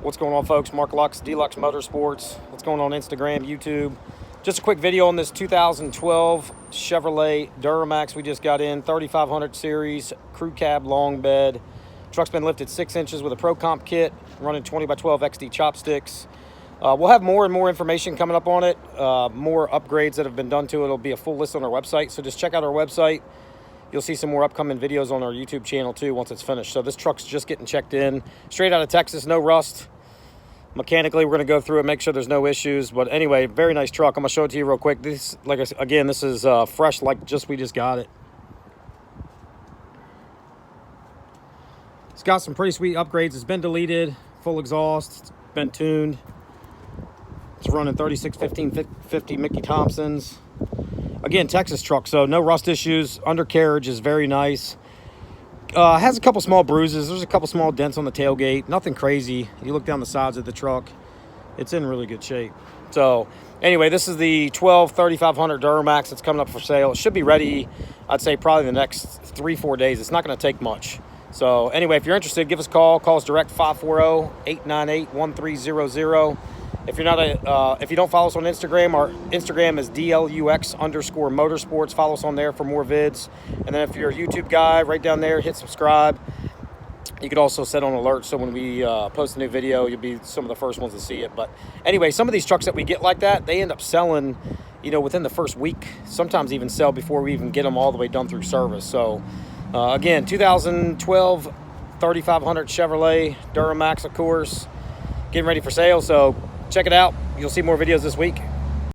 What's going on, folks? Mark Lux, DLUX Motorsports. What's going on Instagram, YouTube? Just a quick video on this 2012 Chevrolet Duramax we just got in, 3500 series, crew cab, long bed. Truck's been lifted 6 inches with a Pro Comp kit, running 20x12 XD chopsticks. We'll have more and more information coming up on it, more upgrades that have been done to it. It'll be a full list on our website, so just check out our website. You'll see some more upcoming videos on our YouTube channel too once it's finished. So this truck's just getting checked in, straight out of Texas, no rust. Mechanically, we're going to go through it, make sure there's no issues. But anyway, very nice truck. I'm going to show it to you real quick. This, like I said, again, this is fresh, like we just got it. It's got some pretty sweet upgrades. It's been deleted, full exhaust, it's been tuned. It's running 36, 15, 50 Mickey Thompsons. Again, Texas truck, so no rust issues. Undercarriage is very nice. Has a couple small bruises. There's a couple small dents on the tailgate. Nothing crazy. You look down the sides of the truck, it's in really good shape. So anyway, this is the 3500 Duramax. It's coming up for sale. It should be ready, I'd say, probably the next 3-4 days. It's not going to take much. So anyway, if you're interested, give us a call. Call us direct, 540-898-1300. If you're not if you don't follow us on Instagram, our Instagram is DLUX_motorsports. Follow us on there for more vids. And then if you're a YouTube guy, right down there, hit subscribe. You could also set on alerts, so when we post a new video, you'll be some of the first ones to see it. But anyway, some of these trucks that we get like that, they end up selling, you know, within the first week. Sometimes even sell before we even get them all the way done through service. So again, 2012 3500 Chevrolet Duramax, of course, getting ready for sale. So check it out. You'll see more videos this week.